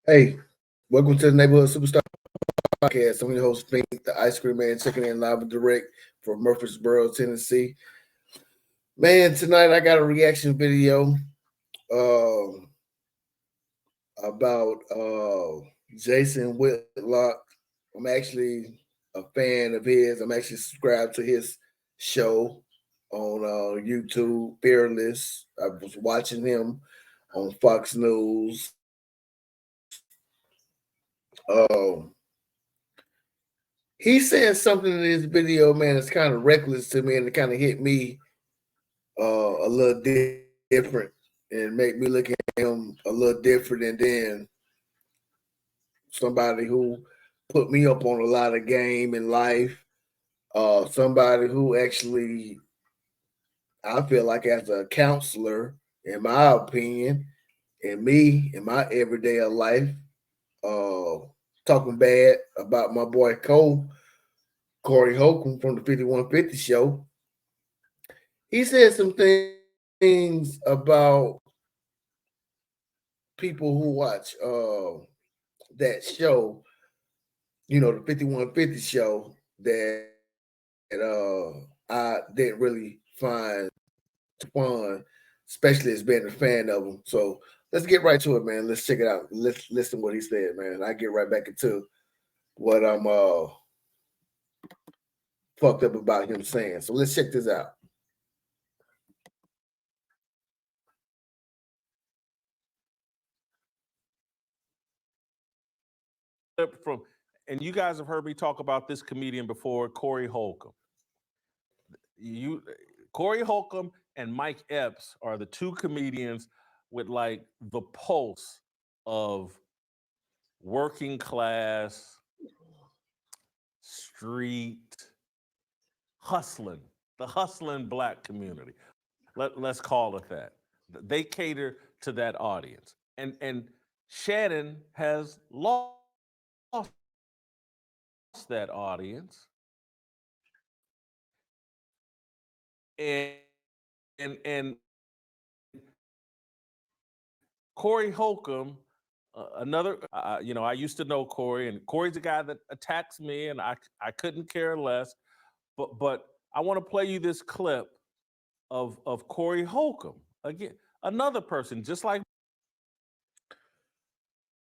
Hey, welcome to the Neighborhood Superstar Podcast. I'm your host, Fink, the Ice Cream Man, checking in live and direct from Murfreesboro, Tennessee. Man, tonight I got a reaction video um about Jason Whitlock. I'm actually a fan of his. I'm actually subscribed to his show on YouTube, Fearless. I was watching him on Fox News. Um, he said something in this video, man, that's kind of reckless to me, and it kind of hit me a little different, and make me look at him a little different. And then somebody who put me up on a lot of game in life, somebody who actually I feel like as a counselor, in my opinion, and me in my everyday life, uh, talking bad about my boy Corey Holcomb from the 5150 show. He said some things about people who watch that show, the 5150 show, that I didn't really find fun, especially as being a fan of them. So let's get right to it, man. Let's check it out. Let's listen to what he said, man. I get right back into what I'm fucked up about him saying. So let's check this out. From, and you guys have heard me talk about this comedian before, Corey Holcomb. You, Corey Holcomb and Mike Epps are the two comedians with like the pulse of working class, street, hustling, the hustling black community. Let's call it that. They cater to that audience. And Shannon has lost that audience. And and Corey Holcomb, another, I used to know Corey, and Corey's a guy that attacks me, and I couldn't care less. But I want to play you this clip of Corey Holcomb again, another person just like.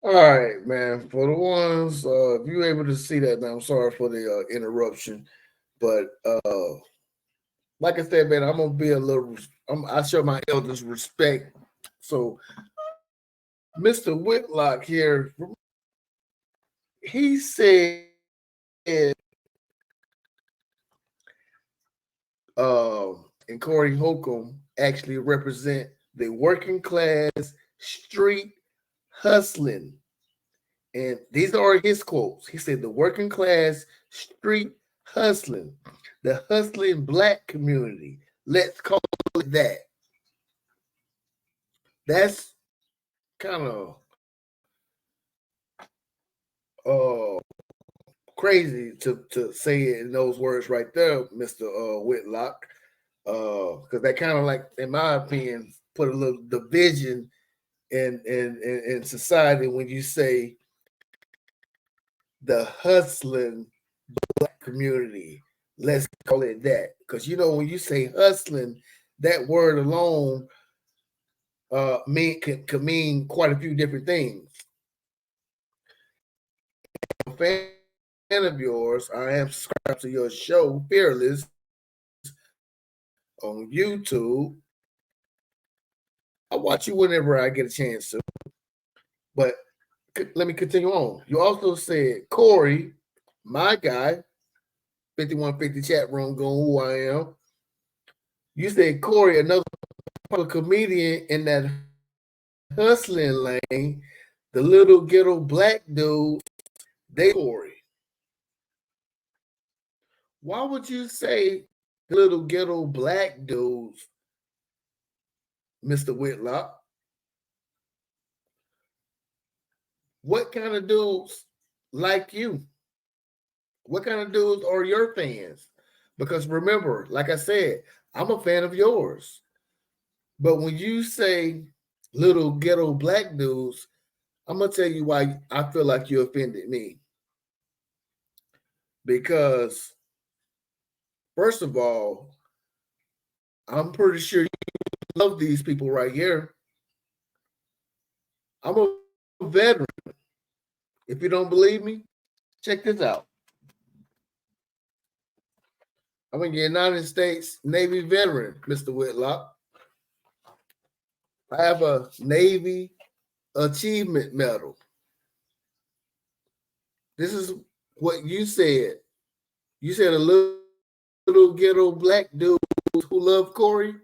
All right, man. For the ones, if you're able to see that, man, I'm sorry for the interruption, but like I said, man, I'm gonna be a little. I show my elders respect. So, Mr. Whitlock here, he said, and Corey Holcomb actually represent the working class street hustling. And these are his quotes. He said, the working class street hustling, the hustling black community. Let's call it that. That's kind of uh, crazy to say it in those words right there, Mr. Whitlock. Because that kind of, like, in my opinion, put a little division in society when you say the hustling black community. Let's call it that. Because when you say hustling, that word alone can mean quite a few different things. I'm a fan of yours. I am subscribed to your show, Fearless, on YouTube. I watch you whenever I get a chance to. But let me continue on. You also said, Corey, my guy, 5150 chat room going who I am. You said, Corey, another comedian in that hustling lane, the little ghetto black dude, they Corey. Why would you say the little ghetto black dudes, Mr. Whitlock? What kind of dudes like you? What kind of dudes are your fans? Because remember, like I said, I'm a fan of yours. But when you say little ghetto black dudes, I'm gonna tell you why I feel like you offended me. Because first of all, I'm pretty sure you love these people right here. I'm a veteran. If you don't believe me, check this out. I'm a United States Navy veteran, Mr. Whitlock. I have a Navy Achievement Medal. This is what you said. You said a little ghetto black dude who loved Corey.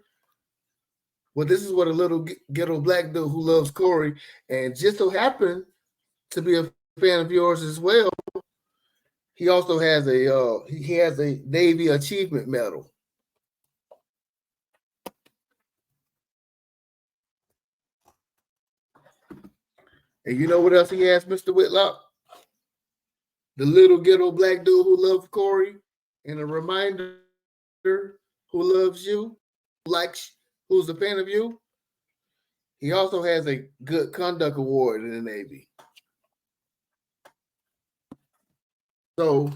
Well, this is what a little ghetto black dude who loves Corey, and just so happened to be a fan of yours as well. He also has a Navy Achievement Medal. And you know what else he has, Mr. Whitlock? The little ghetto black dude who loves Corey, and a reminder who loves you, likes, who's a fan of you. He also has a Good Conduct Award in the Navy. So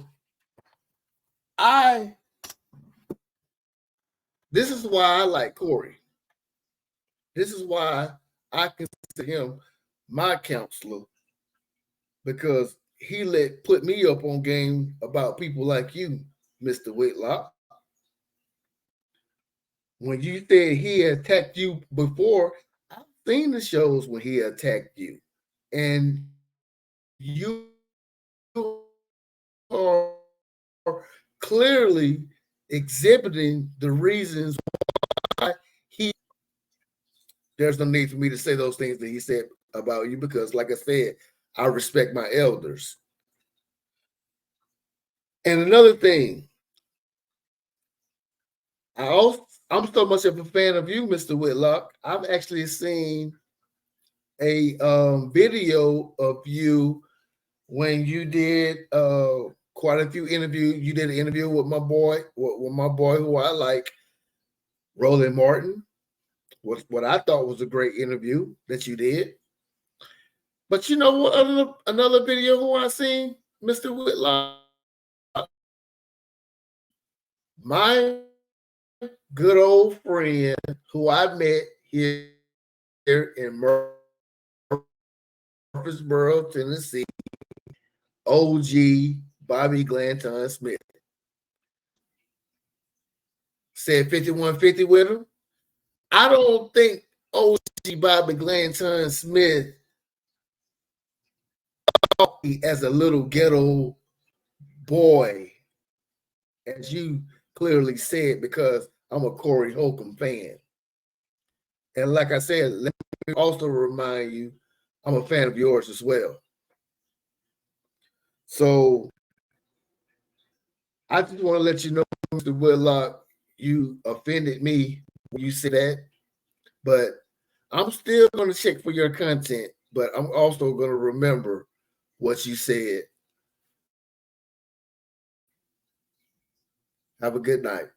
this is why I like Corey. This is why I consider him my counselor, because he put me up on game about people like you, Mr. Whitlock. When you said he attacked you before, I've seen the shows when he attacked you. And you are clearly exhibiting the reasons why there's no need for me to say those things that he said about you, because like I said, I respect my elders. And another thing, I'm so much of a fan of you, Mr. Whitlock. I've actually seen a video of you when you did quite a few interviews. You did an interview with my boy who I like, Roland Martin. What I thought was a great interview that you did. But you know what? Another video who I seen, Mr. Whitlock, my good old friend who I met here in Murfreesboro, Tennessee, OG Bobby Glanton Smith. Said 5150 with him. I don't think OG Bobby Glanton Smith as a little ghetto boy, as you clearly said, because I'm a Corey Holcomb fan. And like I said, let me also remind you, I'm a fan of yours as well. So I just want to let you know, Mr. Whitlock, you offended me when you said that, but I'm still going to check for your content, but I'm also going to remember what you said. Have a good night.